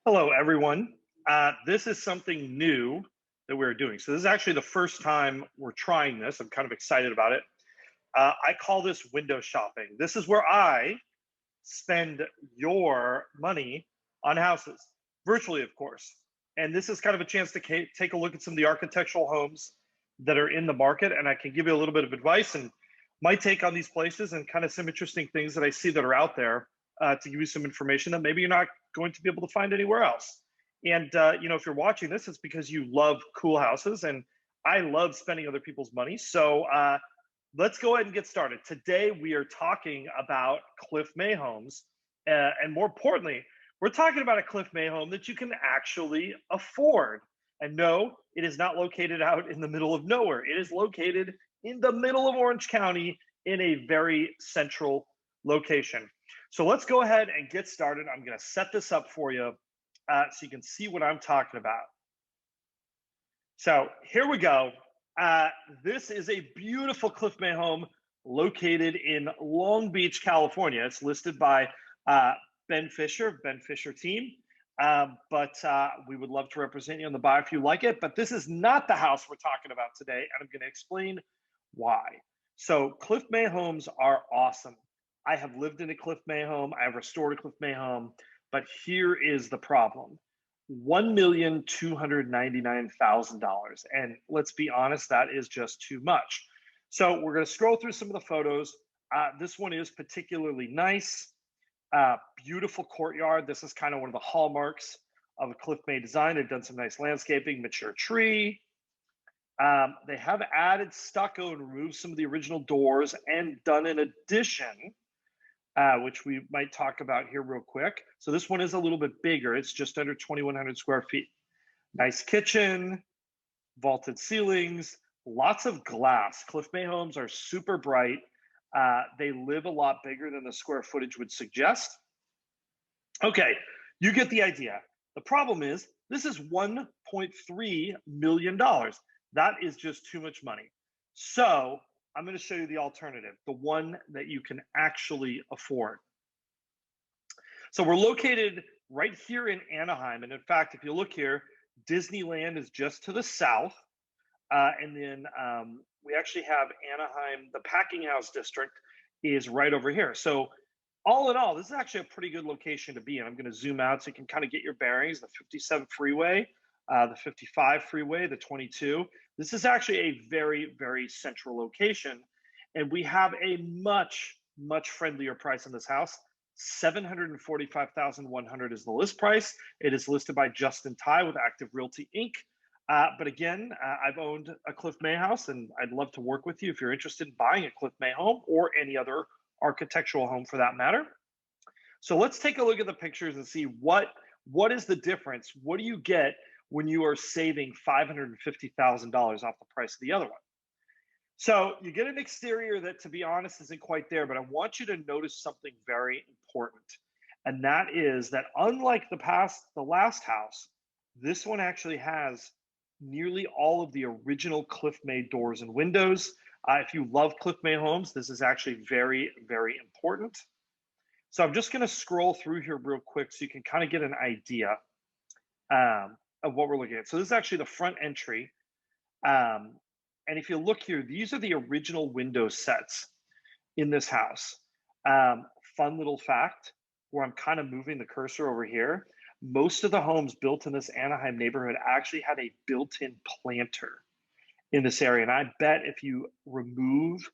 Hello, everyone. This is something new that we're doing. So, this is actually the first time we're trying this. I'm kind of excited about it. I call this window shopping. This is where I spend your money on houses, virtually, of course. And this is kind of a chance to take a look at some of the architectural homes that are in the market. And I can give you a little bit of advice and my take on these places and kind of some interesting things that I see that are out there to give you some information that maybe you're not going to be able to find anywhere else. And, if you're watching this, it's because you love cool houses and I love spending other people's money. So, let's go ahead and get started. Today, we are talking about Cliff May homes. And more importantly, we're talking about a Cliff May home that you can actually afford. And no, it is not located out in the middle of nowhere. It is located in the middle of Orange County in a very central location. So let's go ahead and get started. I'm going to set this up for you so you can see what I'm talking about. So here we go. This is a beautiful Cliff May home located in Long Beach, California. It's listed by Ben Fisher team. But we would love to represent you on the buy if you like it. But this is not the house we're talking about today, and I'm going to explain why. So Cliff May homes are awesome. I have lived in a Cliff May home. I have restored a Cliff May home. But here is the problem. $1,299,000. And let's be honest, that is just too much. So we're going to scroll through some of the photos. This one is particularly nice. Beautiful courtyard. This is kind of one of the hallmarks of a Cliff May design. They've done some nice landscaping, mature tree. They have added stucco and removed some of the original doors and done an addition, which we might talk about here real quick. So this one is a little bit bigger. It's just under 2,100 square feet. Nice kitchen, vaulted ceilings, lots of glass. Cliff May homes are super bright. They live a lot bigger than the square footage would suggest. Okay, you get the idea. The problem is this is $1.3 million. That is just too much money. So I'm going to show you the alternative, the one that you can actually afford. So we're located right here in Anaheim. And in fact, if you look here, Disneyland is just to the south. And then we actually have Anaheim, the Packing House District is right over here. So all in all, this is actually a pretty good location to be in. I'm going to zoom out so you can kind of get your bearings, the 57 freeway, the 55 freeway, the 22. This is actually a very, very central location. And we have a much, much friendlier price on this house. $745,100 is the list price. It is listed by Justin Ty with Active Realty Inc. But again, I've owned a Cliff May house, and I'd love to work with you if you're interested in buying a Cliff May home or any other architectural home for that matter. So let's take a look at the pictures and see what is the difference. What do you get when you are saving $550,000 off the price of the other one? So you get an exterior that, to be honest, isn't quite there, but I want you to notice something very important. And that is that unlike the last house, this one actually has nearly all of the original Cliff May doors and windows. If you love Cliff May homes, this is actually very, very important. So I'm just going to scroll through here real quick so you can kind of get an idea of what we're looking at. So this is actually the front entry. And if you look here, these are the original window sets in this house. Fun little fact, where I'm kind of moving the cursor over here, most of the homes built in this Anaheim neighborhood actually had a built-in planter in this area. And I bet if you remove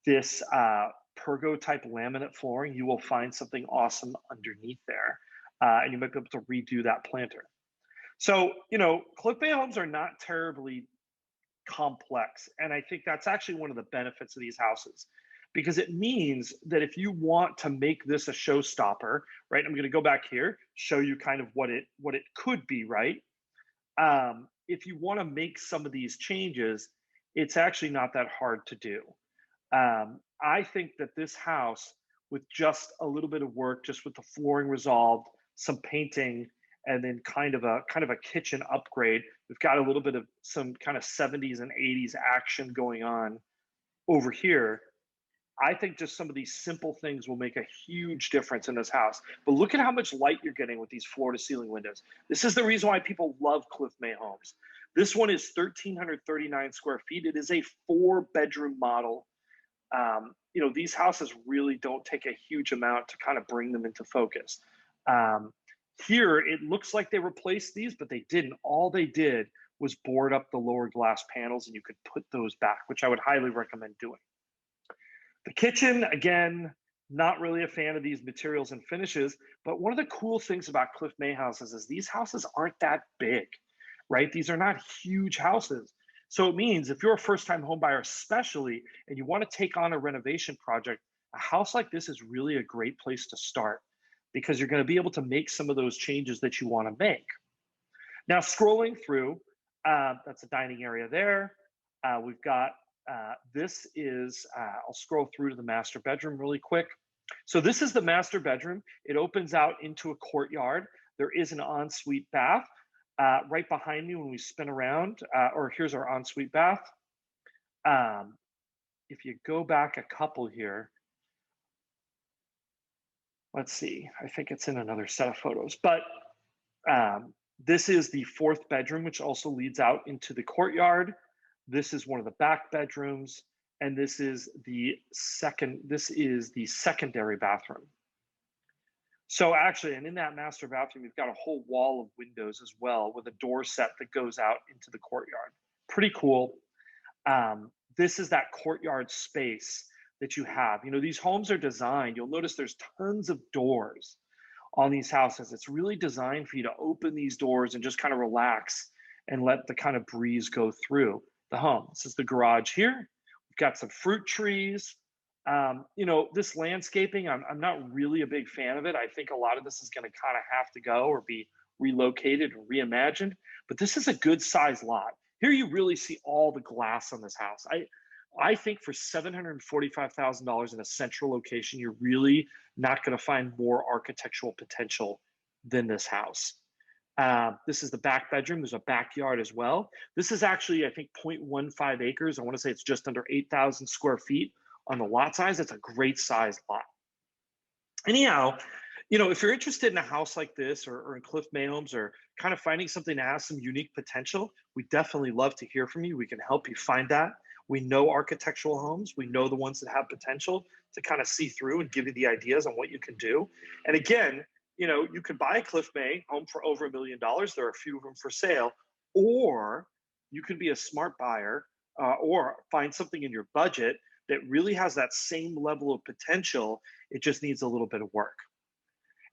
this pergo type laminate flooring, you will find something awesome underneath there. And you might be able to redo that planter. So, Cliff May homes are not terribly complex. And I think that's actually one of the benefits of these houses, because it means that if you want to make this a showstopper, right? I'm going to go back here, show you kind of what it could be, right? If you want to make some of these changes, it's actually not that hard to do. I think that this house, with just a little bit of work, just with the flooring resolved, some painting, and then kind of a kitchen upgrade. We've got a little bit of some kind of 70s and 80s action going on over here. I think just some of these simple things will make a huge difference in this house. But look at how much light you're getting with these floor to ceiling windows. This is the reason why people love Cliff May homes. This one is 1,339 square feet. It is a 4 bedroom model. These houses really don't take a huge amount to kind of bring them into focus. Um, Here, it looks like they replaced these, but they didn't. All they did was board up the lower glass panels, and you could put those back, which I would highly recommend doing. The kitchen, again, not really a fan of these materials and finishes, but one of the cool things about Cliff May houses is these houses aren't that big, right? These are not huge houses. So it means if you're a first time home buyer, especially, and you want to take on a renovation project, a house like this is really a great place to start because you're going to be able to make some of those changes that you want to make. Now, scrolling through, that's a dining area there. We've got this is, I'll scroll through to the master bedroom really quick. So this is the master bedroom. It opens out into a courtyard. There is an ensuite bath. Right behind me when we spin around, or here's our ensuite bath. If you go back a couple here, let's see, I think it's in another set of photos, but this is the 4th bedroom, which also leads out into the courtyard. This is one of the back bedrooms, and this is the secondary bathroom. So actually, and in that master bathroom, you've got a whole wall of windows as well with a door set that goes out into the courtyard. Pretty cool. This is that courtyard space that you have. These homes are designed, you'll notice there's tons of doors on these houses. It's really designed for you to open these doors and just kind of relax and let the kind of breeze go through the home. This is the garage here. We've got some fruit trees. This landscaping, I'm not really a big fan of it. I think a lot of this is going to kind of have to go or be relocated or reimagined, but this is a good size lot. Here you really see all the glass on this house. I think for $745,000 in a central location, you're really not going to find more architectural potential than this house. This is the back bedroom. There's a backyard as well. This is actually, I think, 0.15 acres. I want to say it's just under 8,000 square feet on the lot size. That's a great size lot. Anyhow, if you're interested in a house like this or in Cliff May homes or kind of finding something that has some unique potential, we definitely love to hear from you. We can help you find that. We know architectural homes. We know the ones that have potential to kind of see through and give you the ideas on what you can do. And again, you could buy a Cliff May home for over $1 million. There are a few of them for sale. Or you could be a smart buyer or find something in your budget that really has that same level of potential. It just needs a little bit of work.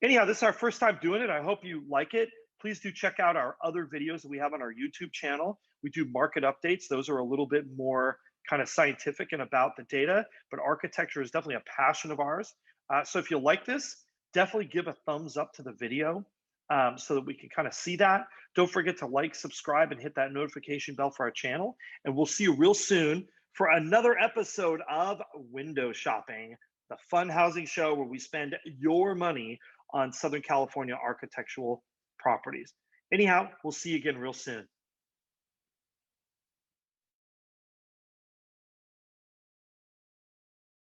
Anyhow, this is our first time doing it. I hope you like it. Please do check out our other videos that we have on our YouTube channel. We do market updates. Those are a little bit more kind of scientific and about the data, but architecture is definitely a passion of ours. So if you like this, definitely give a thumbs up to the video so that we can kind of see that. Don't forget to like, subscribe, and hit that notification bell for our channel. And we'll see you real soon for another episode of Window Shopping, the fun housing show where we spend your money on Southern California architectural properties. Anyhow, we'll see you again real soon.